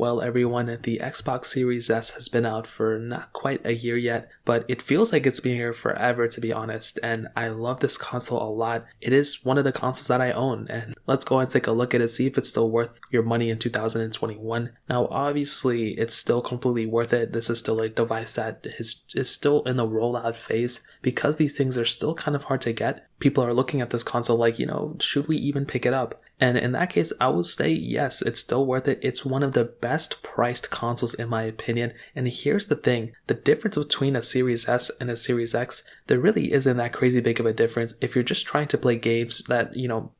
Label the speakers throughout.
Speaker 1: Well, everyone, the Xbox Series S has been out for not quite a year yet, but it feels like it's been here forever, to be honest, and I love this console a lot. It is one of the consoles that I own, and let's go and take a look at it, see if it's still worth your money in 2021. Now, obviously, it's still completely worth it. This is still a device that is still in the rollout phase. Because these things are still kind of hard to get, people are looking at this console like, should we even pick it up? And in that case, I will say yes, it's still worth it. It's one of the best priced consoles in my opinion. And here's the thing, the difference between a Series S and a Series X, there really isn't that crazy big of a difference. If you're just trying to play games that,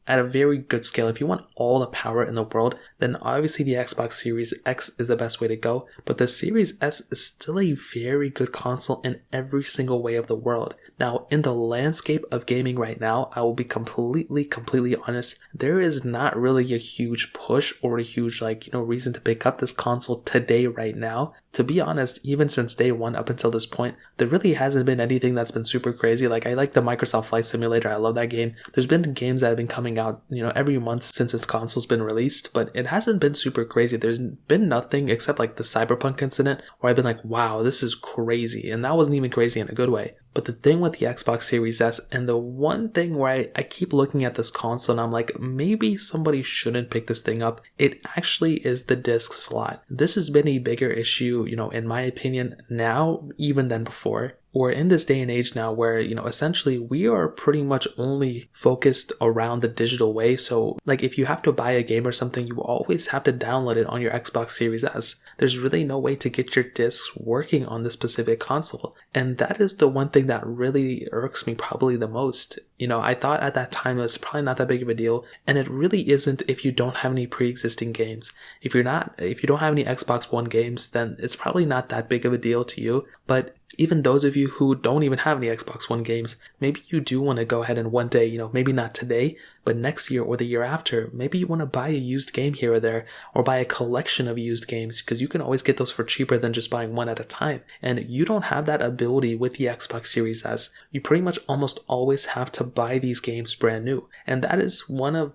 Speaker 1: at a very good scale, if you want all the power in the world, then obviously the Xbox Series X is the best way to go. But the Series S is still a very good console in every single way of the world. Now, in the landscape of gaming right now, I will be completely honest, there is not really a huge push or a huge reason to pick up this console today right now. To be honest, even since day one up until this point, there really hasn't been anything that's been super crazy. Like, I like the Microsoft Flight Simulator, I love that game. There's been games that have been coming out, every month since this console's been released, but it hasn't been super crazy. There's been nothing except like the Cyberpunk incident where I've been like, wow, this is crazy. And that wasn't even crazy in a good way. But the thing with the Xbox Series S, and the one thing where I keep looking at this console and I'm like, maybe somebody shouldn't pick this thing up, it actually is the disc slot. This has been a bigger issue, in my opinion, now even than before. We're in this day and age now where, essentially we are pretty much only focused around the digital way. So if you have to buy a game or something, you always have to download it on your Xbox Series S. There's really no way to get your discs working on this specific console. And that is the one thing that really irks me probably the most. I thought at that time it was probably not that big of a deal, and it really isn't if you don't have any pre-existing games. If you don't have any Xbox One games, then it's probably not that big of a deal to you. But even those of you who don't even have any Xbox One games, maybe you do want to go ahead and one day, maybe not today, but next year or the year after, maybe you want to buy a used game here or there, or buy a collection of used games, because you can always get those for cheaper than just buying one at a time. And you don't have that ability with the Xbox Series S. You pretty much almost always have to buy these games brand new. And that is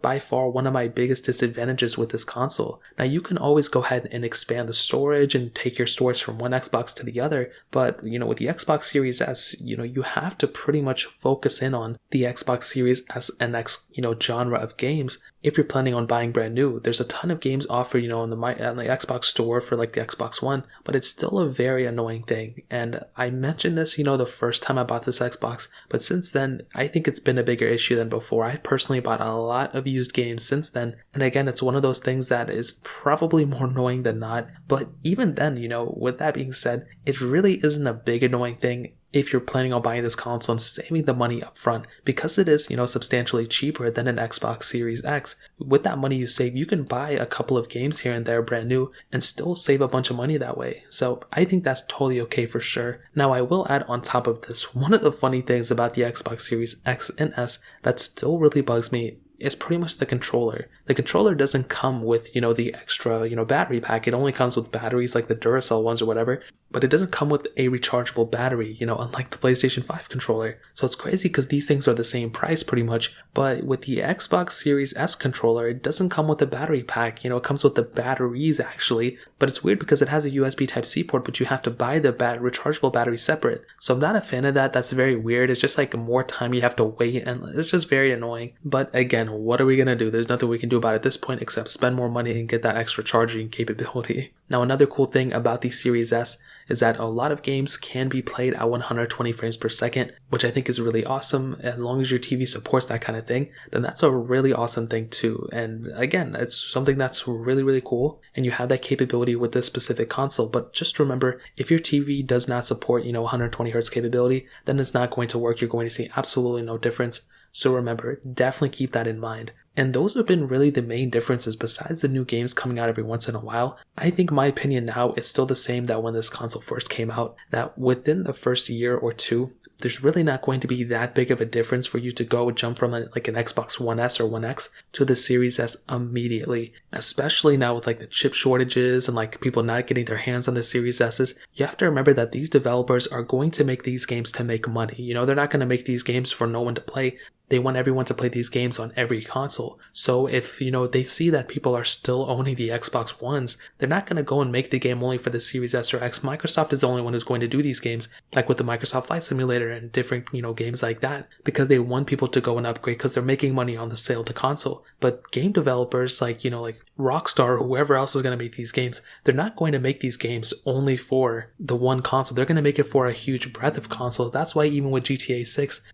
Speaker 1: by far one of my biggest disadvantages with this console. Now, you can always go ahead and expand the storage and take your storage from one Xbox to the other, but with the Xbox Series S, you have to pretty much focus in on the Xbox Series S and X, genre of games. If you're planning on buying brand new, there's a ton of games offered, on the Xbox store for like the Xbox One, but it's still a very annoying thing. And I mentioned this, the first time I bought this Xbox, but since then, I think it's been a bigger issue than before. I've personally bought a lot of used games since then. And again, it's one of those things that is probably more annoying than not. But even then, with that being said, it really isn't a big annoying thing if you're planning on buying this console and saving the money up front, because it is, substantially cheaper than an Xbox Series X. With that money you save, you can buy a couple of games here and there brand new and still save a bunch of money that way. So I think that's totally okay for sure. Now, I will add on top of this, one of the funny things about the Xbox Series X and S that still really bugs me is pretty much the controller. The controller doesn't come with, the extra, battery pack. It only comes with batteries like the Duracell ones or whatever, but it doesn't come with a rechargeable battery, unlike the PlayStation 5 controller. So it's crazy because these things are the same price pretty much, but with the Xbox Series S controller, it doesn't come with a battery pack. It comes with the batteries actually, but it's weird because it has a USB Type-C port, but you have to buy the rechargeable battery separate. So I'm not a fan of that. That's very weird. It's just more time you have to wait, and it's just very annoying. But again, what are we gonna do? There's nothing we can do about it at this point except spend more money and get that extra charging capability. Now, another cool thing about the Series S is that a lot of games can be played at 120 frames per second, which I think is really awesome. As long as your TV supports that kind of thing, then that's a really awesome thing too. And again, it's something that's really cool, and you have that capability with this specific console. But just remember, if your TV does not support, 120 hertz capability, then it's not going to work. You're going to see absolutely no difference. So remember, definitely keep that in mind. And those have been really the main differences besides the new games coming out every once in a while. I think my opinion now is still the same that when this console first came out, that within the first year or two, there's really not going to be that big of a difference for you to go jump from an Xbox One S or One X to the Series S immediately. Especially now with the chip shortages and people not getting their hands on the Series S's. You have to remember that these developers are going to make these games to make money. They're not going to make these games for no one to play. they want everyone to play these games on every console. So if, they see that people are still owning the Xbox Ones, they're not going to go and make the game only for the Series S or X. Microsoft is the only one who's going to do these games, like with the Microsoft Flight Simulator and different, games like that, because they want people to go and upgrade because they're making money on the sale of the console. But game developers like Rockstar or whoever else is going to make these games, they're not going to make these games only for the one console. They're going to make it for a huge breadth of consoles. That's why even with GTA 6,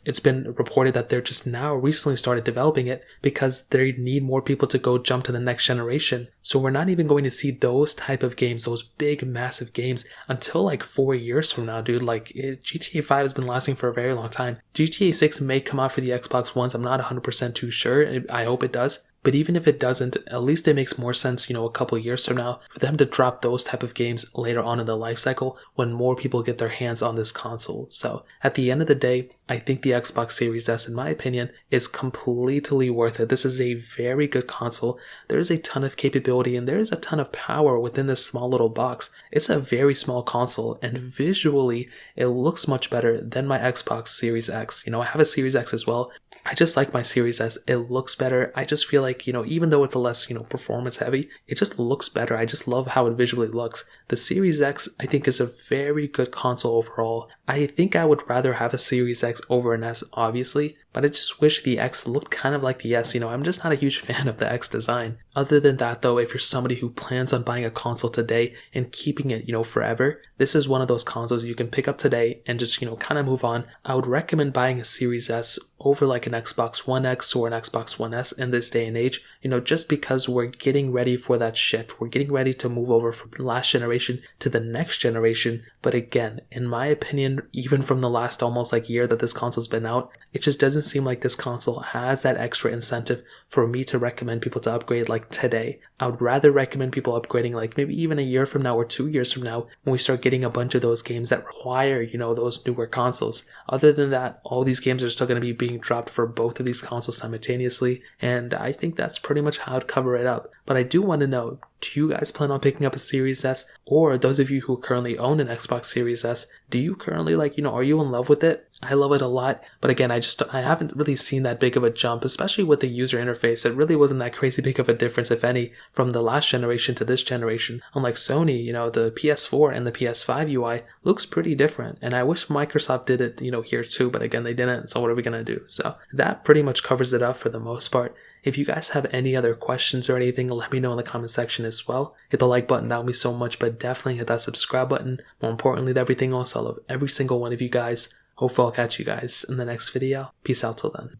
Speaker 1: it's been reported that they're just now recently started developing it because they need more people to go jump to the next generation. So we're not even going to see those type of games, those big massive games, until like 4 years from now, dude. GTA 5 has been lasting for a very long time. GTA 6 may come out for the Xbox Ones. I'm not 100% too sure. I hope it does. But even if it doesn't, at least it makes more sense, a couple years from now for them to drop those type of games later on in the life cycle when more people get their hands on this console. So at the end of the day, I think the Xbox Series S, in my opinion, is completely worth it. This is a very good console. There is a ton of capability and there is a ton of power within this small little box. It's a very small console and visually it looks much better than my Xbox Series X. I have a Series X as well. I just like my Series S. It looks better. I just feel like, even though it's a less, performance heavy, it just looks better. I just love how it visually looks. The Series X, I think, is a very good console overall. I think I would rather have a Series X over an S, obviously, but I just wish the X looked kind of like the S. I'm just not a huge fan of the X design. Other than that, though, if you're somebody who plans on buying a console today and keeping it, forever, this is one of those consoles you can pick up today and just, kind of move on. I would recommend buying a Series S over like an Xbox One X or an Xbox One S in this day and age, just because we're getting ready for that shift. We're getting ready to move over from the last generation to the next generation. But again, in my opinion, even from the last almost like year that this console's been out, it just doesn't seem like this console has that extra incentive for me to recommend people to upgrade like today. I would rather recommend people upgrading like maybe even a year from now or 2 years from now when we start getting a bunch of those games that require, those newer consoles. Other than that, all these games are still going to be being dropped for both of these consoles simultaneously, and I think that's pretty much how I'd cover it up. But I do want to know, do you guys plan on picking up a Series S? Or those of you who currently own an Xbox Series S, do you currently are you in love with it? I love it a lot, but again, I haven't really seen that big of a jump, especially with the user interface. It really wasn't that crazy big of a difference, if any, from the last generation to this generation. Unlike Sony, the PS4 and the PS5 UI looks pretty different, and I wish Microsoft did it, here too, but again, they didn't, so what are we gonna do? So that pretty much covers it up for the most part. If you guys have any other questions or anything, let me know in the comment section as well. Hit the like button, that would mean so much, but definitely hit that subscribe button. More importantly, everything else, I love every single one of you guys. Hopefully I'll catch you guys in the next video. Peace out till then.